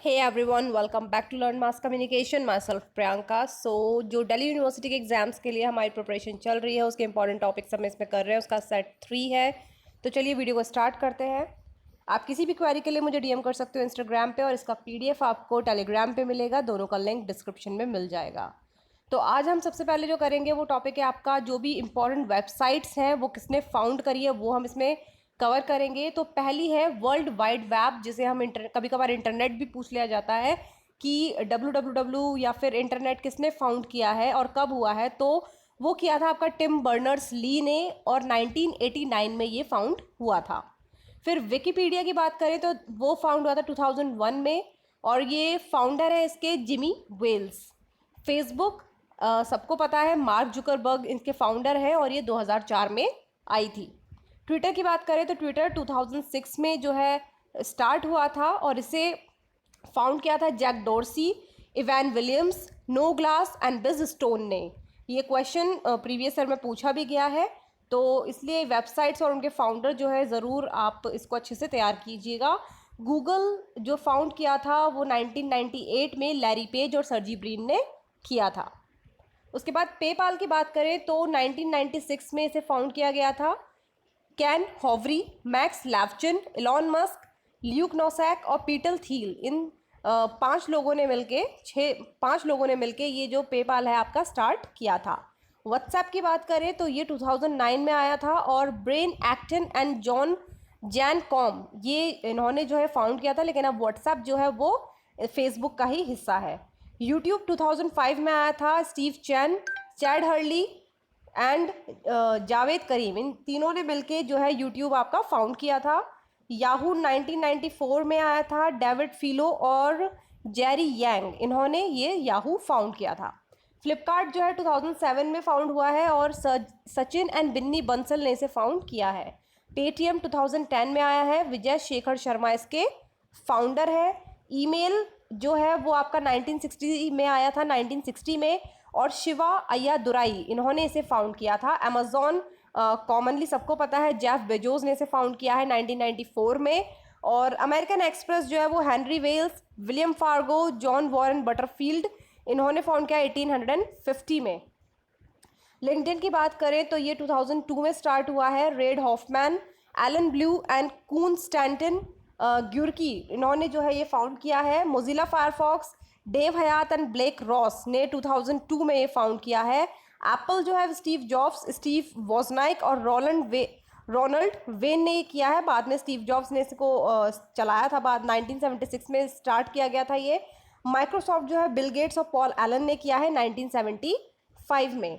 Hey everyone, welcome back to Learn Mass Communication. Myself Priyanka. जो Delhi university के exams के लिए हमारी प्रिपरेशन चल रही है उसके इंपॉर्टेंट टॉपिक्स हम इसमें कर रहे हैं। उसका सेट 3 है। तो चलिए वीडियो को स्टार्ट करते हैं। आप किसी भी क्वेरी के लिए मुझे डीएम कर सकते हो इंस्टाग्राम पे, और इसका पीडीएफ आपको टेलीग्राम पे मिलेगा। दोनों का लिंक डिस्क्रिप्शन में मिल जाएगा। तो आज हम सबसे पहले जो करेंगे वो टॉपिक है आपका जो भी इंपॉर्टेंट वेबसाइट्स हैं वो किसने फाउंड करी है वो हम इसमें कवर करेंगे। तो पहली है वर्ल्ड वाइड वेब, जिसे हम कभी कभार इंटरनेट भी पूछ लिया जाता है कि www या फिर इंटरनेट किसने फाउंड किया है और कब हुआ है। तो वो किया था आपका टिम बर्नर्स ली ने, और 1989 में ये फाउंड हुआ था। फिर विकिपीडिया की बात करें तो वो फाउंड हुआ था 2001 में, और ये फाउंडर है इसके जिमी वेल्स। फेसबुक सबको पता है, मार्क जुकरबर्ग इनके फाउंडर है, और ये 2004 में आई थी। ट्विटर की बात करें तो ट्विटर 2006 में जो है स्टार्ट हुआ था, और इसे फाउंड किया था Jack Dorsey, Evan Williams, Noah Glass and Biz Stone ने। ये क्वेश्चन प्रीवियस ईयर में पूछा भी गया है, तो इसलिए वेबसाइट्स और उनके फाउंडर जो है ज़रूर आप इसको अच्छे से तैयार कीजिएगा। गूगल जो फाउंड किया था वो 1998 में लैरी पेज और सर्जी ब्रीन ने किया था। उसके बाद पेपाल की बात करें तो 1996 में इसे फाउंड किया गया था। Ken Howery, Max Levchin, Elon Musk, Luke Nosek और पीटर थील, इन पांच लोगों ने मिलके ये जो पेपाल है आपका स्टार्ट किया था। व्हाट्सएप की बात करें तो ये 2009 में आया था, और Brian Acton and John Jan Koum ये इन्होंने जो है फाउंड किया था, लेकिन अब व्हाट्सएप जो है वो फेसबुक का ही हिस्सा है। यूट्यूब 2005 में आया था। Steve Chen, Chad Hurley and Jawed Karim, इन तीनों ने मिलके जो है यूट्यूब आपका फाउंड किया था। याहू 1994 में आया था। डेविड फिलो और जेरी यांग, इन्होंने ये याहू फाउंड किया था। फ्लिपकार्ट जो है 2007 में फाउंड हुआ है, और सचिन एंड बिन्नी बंसल ने इसे फाउंड किया है। पेटीएम 2010 में आया है। विजय शेखर शर्मा इसके फाउंडर है। ईमेल जो है वो आपका 1960 में आया था, 1960 में, और शिवा अय्या दुराई इन्होंने इसे फाउंड किया था। अमेजॉन कॉमनली सबको पता है, जेफ बेजोस ने इसे फाउंड किया है 1994 में। और अमेरिकन एक्सप्रेस जो है वो Henry Wells, William Fargo, John Warren Butterfield इन्होंने फाउंड किया 1850 में। लिंक्डइन की बात करें तो ये 2002 में स्टार्ट हुआ है। Reid Hoffman, Allen Blue and Konstantin Guericke इन्होंने जो है ये फाउंड किया है। Mozilla Firefox, Dave Hyatt and Blake Ross ने 2002 में ये फाउंड किया है। एप्पल जो है स्टीव जॉब्स, स्टीव वॉजनाइक और रोनाल्ड वेन ने किया है। बाद में स्टीव जॉब्स ने इसको चलाया था, बाद 1976 में स्टार्ट किया गया था ये। माइक्रोसॉफ्ट जो है बिल गेट्स और पॉल एलन ने किया है 1975 में।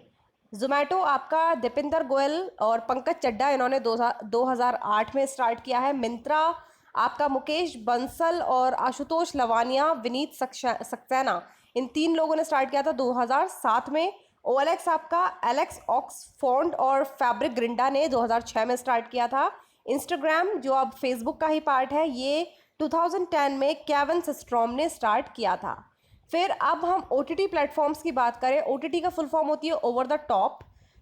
जोमेटो आपका दीपिंदर गोयल और पंकज चड्ढा इन्होंने 2008 में स्टार्ट किया है। मिंत्रा आपका मुकेश बंसल और आशुतोष लवानिया, विनीत सक्सेना, इन तीन लोगों ने स्टार्ट किया था 2007 में। ओएलएक्स आपका एलेक्स ऑक्सफोर्ड और फैब्रिक ग्रिंडा ने 2006 में स्टार्ट किया था। इंस्टाग्राम जो अब फेसबुक का ही पार्ट है, ये 2010 में केविन सिस्ट्रॉम ने स्टार्ट किया था। फिर अब हम ओटीटी प्लेटफॉर्म्स की बात करें। ओटीटी का फुल फॉर्म होती है ओवर द टॉप।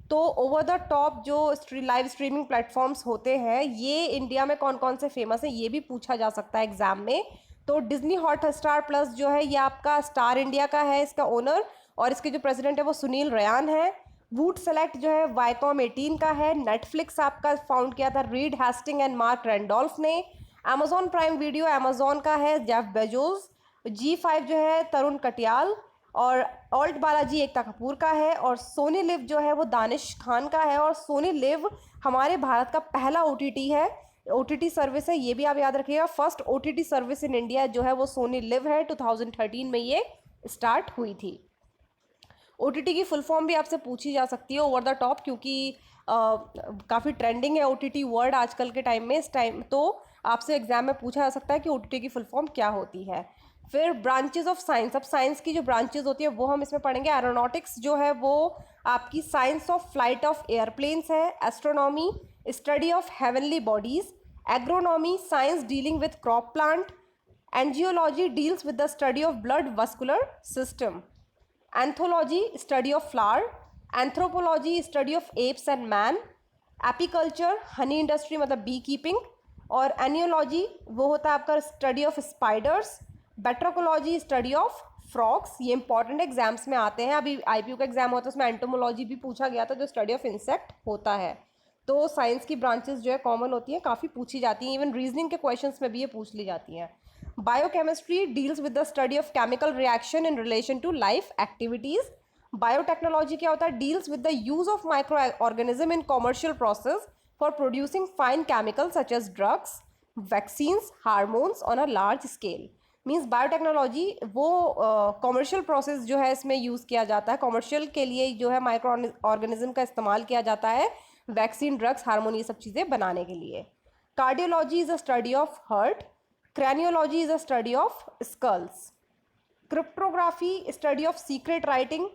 तो ओवर द टॉप जो लाइव स्ट्रीमिंग प्लेटफॉर्म्स होते हैं, ये इंडिया में कौन कौन से फेमस हैं ये भी पूछा जा सकता है एग्जाम में। तो डिज्नी हॉटस्टार प्लस जो है ये आपका स्टार इंडिया का है, इसका ओनर, और इसके जो प्रेसिडेंट है वो सुनील रयान है। वूट सेलेक्ट जो है वाईकॉम 18 का है। नेटफ्लिक्स आपका फाउंड किया था Reed Hasting and Mark Randolph ने। अमेजॉन प्राइम वीडियो अमेजॉन का है, जेफ बेजोस। G5 जो है तरुण कटियाल, और ऑल्ट बालाजी एकता कपूर का है। और सोनी लिव जो है वो दानिश खान का है। और सोनी लिव हमारे भारत का पहला ओटीटी है, ओटीटी सर्विस है, ये भी आप याद रखिएगा। First OTT service in India जो है वो सोनी लिव है। 2013 में ये स्टार्ट हुई थी। ओटीटी की फुल फॉर्म भी आपसे पूछी जा सकती है ओवर द टॉप, क्योंकि काफ़ी ट्रेंडिंग है ओटीटी वर्ड आजकल के टाइम में। इस टाइम तो आपसे एग्जाम में पूछा जा सकता है कि ओटीटी की फुल फॉर्म क्या होती है। फिर ब्रांचेज ऑफ साइंस, अब साइंस की जो ब्रांचेज होती है वो हम इसमें पढ़ेंगे। एरोनॉटिक्स जो है वो आपकी science of flight of airplanes है। Astronomy, study of heavenly bodies. Agronomy, science dealing with crop plant. Angiology deals with the study of blood vascular system. Anthology, study of flower. Anthropology, study of apes and man. Apiculture, honey industry मतलब bee keeping. और araneology वो होता है आपका study of spiders. Batrachology study of frogs, ये important exams में आते हैं, अभी आईपीयू का एग्जाम होता है उसमें एंटोमोलॉजी भी पूछा गया था जो स्टडी ऑफ इंसेक्ट होता है। तो साइंस की ब्रांचेस जो है कॉमन होती हैं, काफ़ी पूछी जाती हैं, इवन रीजनिंग के क्वेश्चंस में भी ये पूछ ली जाती हैं। Biochemistry deals with the study of chemical reaction in relation to life activities. Biotechnology क्या होता है? Deals with the use of microorganism in commercial process for producing fine chemical such as drugs, vaccines, hormones on a large scale. Means biotechnology वो commercial process जो है इसमें use किया जाता है, कॉमर्शियल के लिए जो है माइक्रो ऑर्गेनिज्म का इस्तेमाल किया जाता है वैक्सीन, ड्रग्स, हार्मोन, ये सब चीज़ें बनाने के लिए। Cardiology is a study of heart. Craniology is a study of skulls. Cryptography study of secret writing.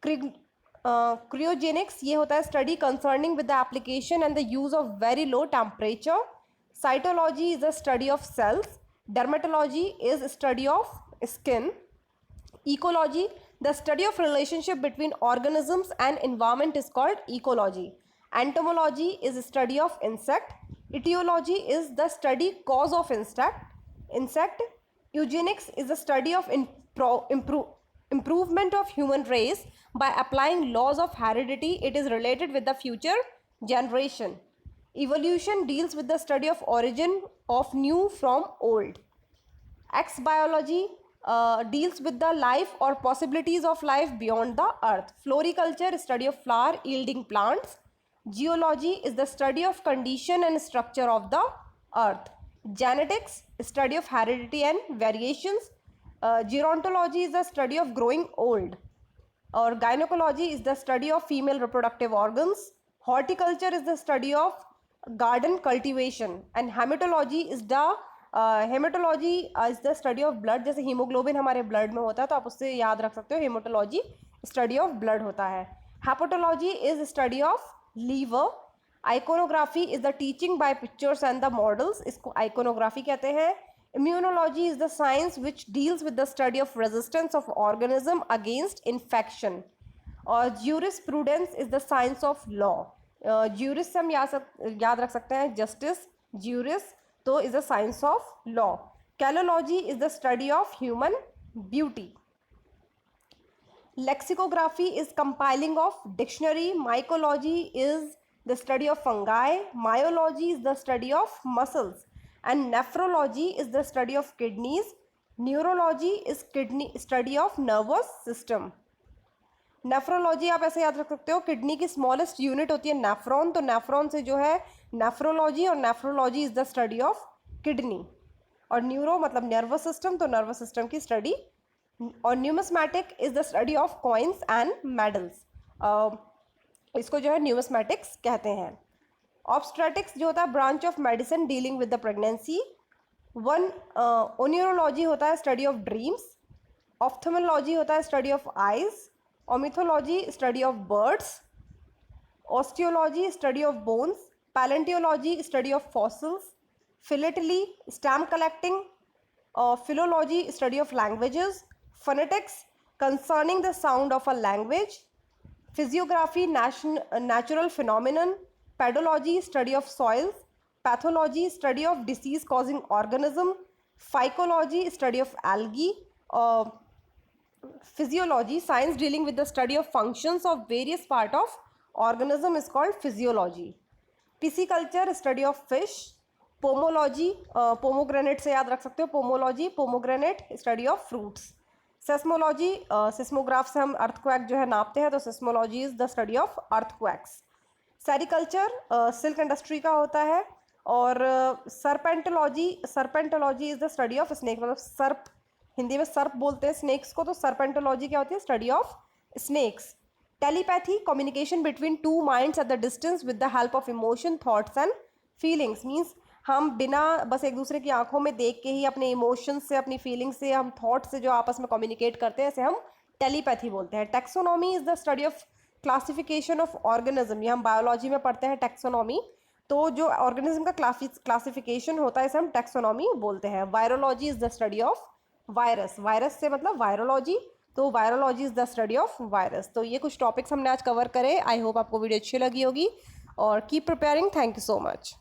Cryogenics ये होता है study concerning with the application and the use of very low temperature. Cytology is a study of cells. Dermatology is study of skin. Ecology, the study of relationship between organisms and environment is called ecology. Entomology is study of insect. Etiology is the study cause of insect. Eugenics is the study of improvement of human race by applying laws of heredity. It is related with the future generation. Evolution deals with the study of origin of new from old. X biology deals with the life or possibilities of life beyond the earth. Floriculture study of flower yielding plants. Geology is the study of condition and structure of the earth. Genetics study of heredity and variations. Gerontology is the study of growing old. Or gynecology is the study of female reproductive organs. Horticulture is the study of garden cultivation. And hematology is the study of blood. जैसे haemoglobin हमारे blood में होता है तो आप उससे याद रख सकते हो, हेमाटोलॉजी स्टडी ऑफ ब्लड होता है। Hepatology is study of liver. Iconography is the teaching by pictures and the models, इसको आइकोनोग्राफी कहते हैं। Immunology is the science which deals with the study of resistance of organism against infection. और jurisprudence is the science of law. Juris से हम याद रख सकते हैं जस्टिस, ज्यूरिस तो is the science of law. Calology is the study of human beauty. Lexicography is compiling of dictionary. Mycology is the study of fungi. Myology is the study of muscles and nephrology is the study of kidneys. Neurology is study of nervous system. Nephrology आप ऐसे याद रख सकते हो, kidney की smallest unit होती है nephron, तो नेफ्रॉन से जो है नेफ्रोलॉजी, और nephrology is the study of kidney. और न्यूरो मतलब नर्वस सिस्टम, तो नर्वस सिस्टम की स्टडी। और numismatic is the study of coins and medals, इसको जो है न्यूमिस्मैटिक्स कहते हैं। ऑब्स्टेट्रिक्स जो होता है branch of medicine dealing with the pregnancy. Oneirology होता है स्टडी ऑफ ड्रीम्स। ऑप्थेमोलॉजी होता है study of eyes. Ornithology study of birds. Osteology study of bones. Paleontology study of fossils. Philately stamp collecting. Philology study of languages. Phonetics concerning the sound of a language. Physiography natural phenomenon. Pedology study of soils. Pathology study of disease causing organism. Phycology study of algae. Physiology science dealing with the study of functions of various part of organism is called physiology. Pisciculture study of fish. Pomology pomegranate से याद रख सकते हो, pomology pomegranate study of fruits. Seismology seismograph से हम earthquake जो है नापते हैं, तो seismology is the study of earthquakes. Sericulture silk industry का होता है। और serpentology is the study of snake, मतलब सर्प, हिंदी में सर्प बोलते हैं स्नेक्स को, तो सर्पेंटोलॉजी क्या होती है? Study of snakes. Telepathy communication between two minds at the distance with the help of emotion, thoughts and feelings. Means हम बिना बस एक दूसरे की आंखों में देख के ही अपने इमोशंस से, अपनी फीलिंग्स से, हम थॉट्स से जो आपस में कम्युनिकेट करते हैं, ऐसे हम टेलीपैथी बोलते हैं। Taxonomy is the study of classification of organism, ये हम बायोलॉजी में पढ़ते हैं टेक्सोनॉमी, तो जो ऑर्गेनिज्म का क्लासिफिकेशन होता है इसे हम टेक्सोनॉमी बोलते हैं। Virology is the study of virus, virus से मतलब वायरोलॉजी, तो virology is the study of virus. तो ये कुछ टॉपिक्स हमने आज कवर करे। आई होप आपको वीडियो अच्छी लगी होगी और keep preparing. Thank you so much.